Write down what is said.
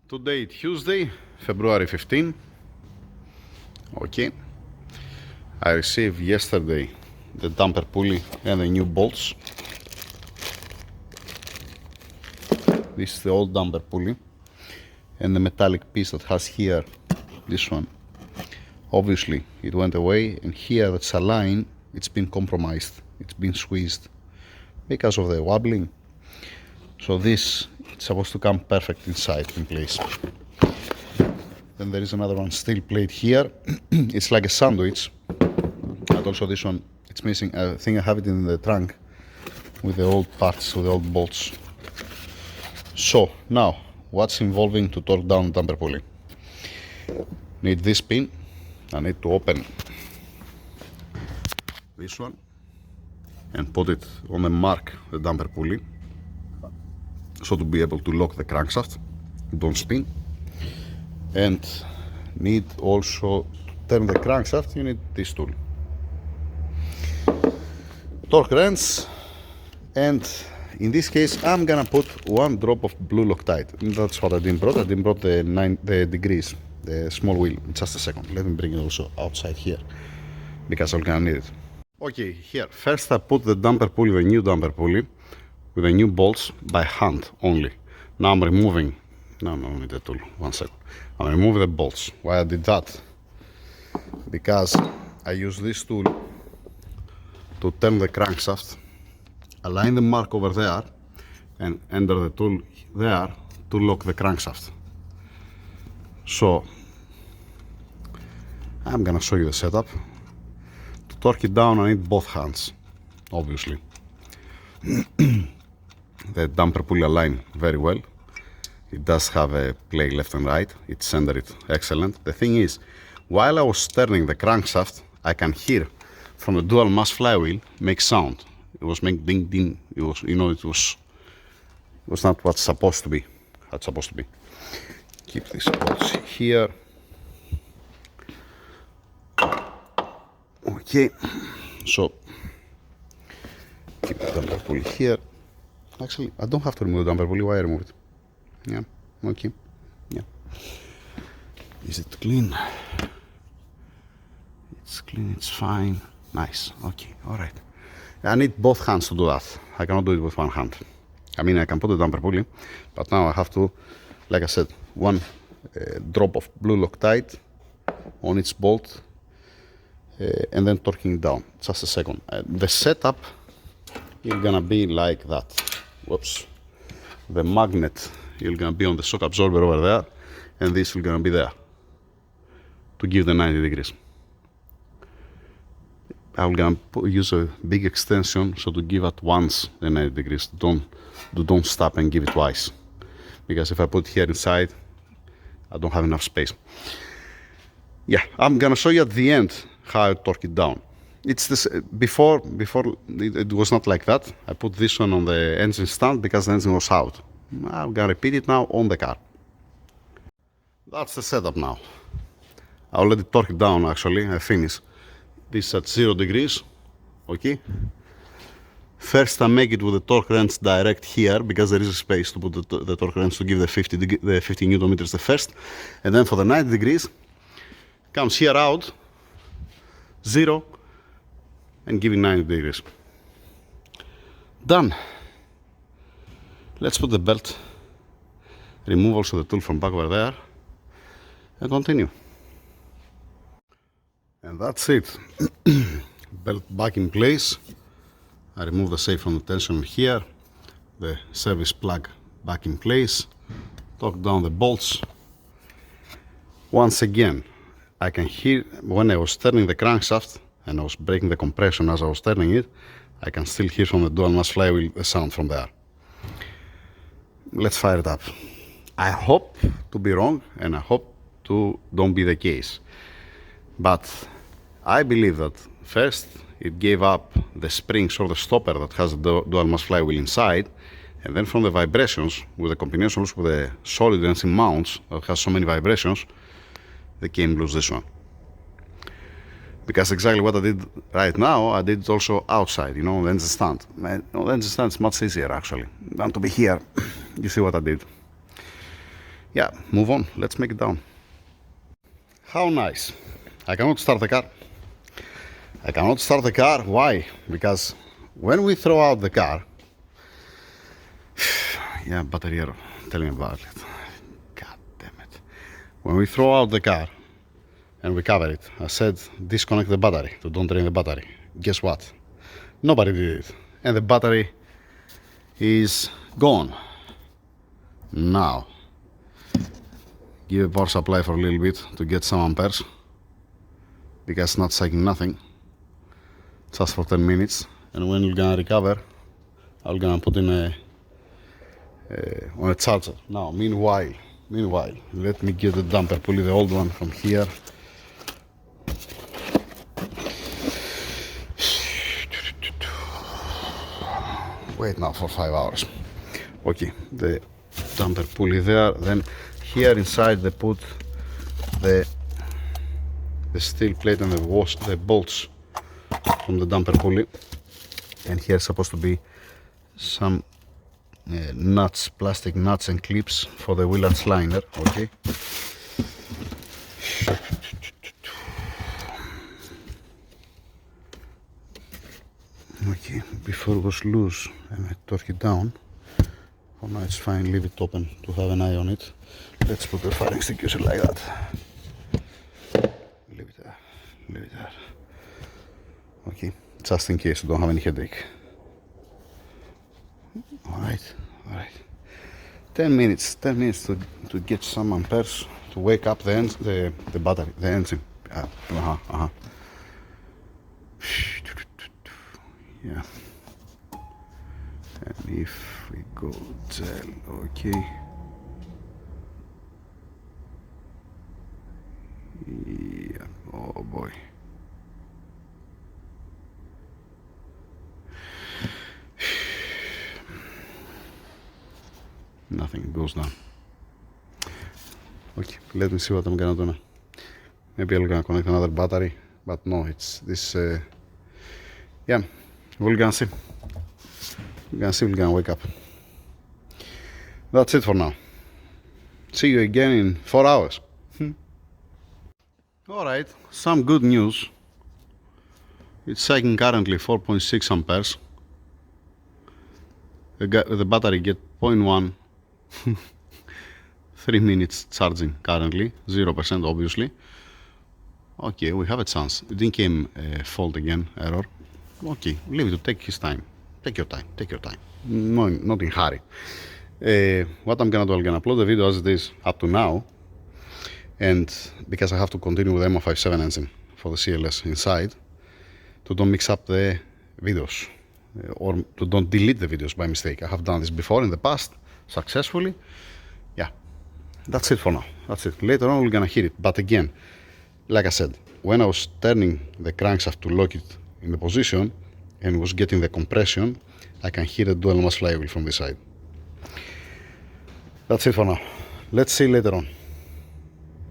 Today Tuesday, February 15. Okay. I received yesterday the damper pulley and the new bolts. This is the old damper pulley and the metallic piece that has here, this one. Obviously it went away, and here that's a line, it's been compromised, it's been squeezed because of the wobbling. So this it's supposed to come perfect inside in place. Then there is another one steel plate here. It's like a sandwich, but also this one it's missing. I think I have it in the trunk with the old parts, with the old bolts. So now what's involving to torque down the damper pulley? Need this pin. I need to open this one and put it on the mark, the damper pulley, so to be able to lock the crankshaft, don't spin. And need also to turn the crankshaft, you need this tool, torque wrench, and in this case I'm gonna put one drop of blue Loctite. That's what I didn't brought. I didn't brought the degrees, the small wheel. Just a second, let me bring it also outside here because I'm gonna need it. Okay, here first I put the damper pulley, the new damper pulley with the new bolts by hand only. Now I'm removing, no, need the tool, 1 second. I'm removing the bolts. Why I did that? Because I use this tool to turn the crankshaft, align the mark over there, and enter the tool there to lock the crankshaft. So I'm gonna show you the setup. To torque it down I need both hands, obviously. The damper pulley align very well. It does have a play left and right. It's centered excellent. The thing is, while I was turning the crankshaft, I can hear from the dual mass flywheel make sound. It was making ding ding. It was, you know, it was not what's supposed to be. How it's supposed to be. Keep these bolts here. Okay, so keep the damper pulley here. Actually, I don't have to remove the damper pulley. Why I remove it? Yeah, okay, yeah. Is it clean? It's clean, it's fine. Nice, okay, alright. I need both hands to do that. I cannot do it with one hand. I mean, I can put the damper pulley, but now I have to, like I said, one drop of blue Loctite on each bolt, and then torquing it down. Just a second. The setup is gonna be like that. Whoops. The magnet is gonna be on the shock absorber over there, and this is gonna be there to give the 90 degrees. I'm gonna use a big extension so to give at once the 90 degrees. Don't stop and give it twice, because if I put here inside, I don't have enough space. Yeah, I'm gonna show you at the end how I torque it down. It's this before it was not like that. I put this one on the engine stand because the engine was out. I'm gonna repeat it now on the car. That's the setup now. I already torqued it down actually. I finished this at 0 degrees. Okay. First I make it with the torque wrench direct here because there is a space to put the torque wrench to give the 50 Newton meters the first, and then for the 90 degrees comes here out 0 and giving 90 degrees. Done. Let's put the belt, remove also the tool from back over there, and continue. And that's it. Belt back in place. I remove the safe from the tension here, the service plug back in place, torque down the bolts. Once again, I can hear when I was turning the crankshaft and I was breaking the compression as I was turning it, I can still hear from the dual mass flywheel the sound from there. Let's fire it up. I hope to be wrong, and I hope to don't be the case. But I believe that first it gave up the springs or the stopper that has the dual mass flywheel inside, and then from the vibrations, with the combinations with the solid engine mounts that has so many vibrations, they came loose this one. Because exactly what I did right now, I did it also outside, you know, the engine stand. The engine stand is much easier actually than to be here. You see what I did. yeah, move on. Let's make it down. How nice. I cannot start the car. I cannot start the car. Why? Because when we throw out the car, yeah, battery error. Tell me about it. God damn it. When we throw out the car and we cover it, I said disconnect the battery to don't drain the battery. Guess what? Nobody did it. And the battery is gone. Now, give a power supply for a little bit to get some amperes, because it's not sucking nothing, just for 10 minutes. And when you're gonna recover, I'm gonna put in on a charger. Now, meanwhile, let me get the damper pulley, the old one, from here. Wait now for 5 hours. Okay, the damper pulley there. Then here inside they put the steel plate and the bolts from the damper pulley. And here's supposed to be some nuts, plastic nuts and clips for the wheel arch liner. Okay. Okay, before it was loose and I torque it down. For now it's fine, leave it open to have an eye on it. Let's put the fire extinguisher like that. Leave it there, leave it there. Okay, just in case you don't have any headache. Alright. 10 minutes to get some amperes to wake up the battery, the engine. Yeah. And if we go gel, okay. Yeah, oh boy. Nothing goes down. Okay, let me see what I'm gonna do now. Maybe I'm gonna connect another battery, but no, it's this. Yeah, we're gonna see. We're gonna wake up. That's it for now. See you again in 4 hours. Alright, some good news. It's cycling currently 4.6 amperes. The battery get 0.1. 3 minutes charging currently, 0% obviously. Okay, we have a chance. It didn't came fault again, error. Okay, leave it to take his time. Take your time. No, not in hurry. What I'm gonna do, I'm gonna upload the video as it is up to now. And because I have to continue with the MO57 engine for the CLS inside, to don't mix up the videos or to don't delete the videos by mistake. I have done this before in the past successfully. Yeah, that's it for now. That's it. Later on we're gonna hear it. But again, like I said, when I was turning the crankshaft to lock it in the position and was getting the compression, I can hear the dual mass flywheel from this side. That's it for now. Let's see later on.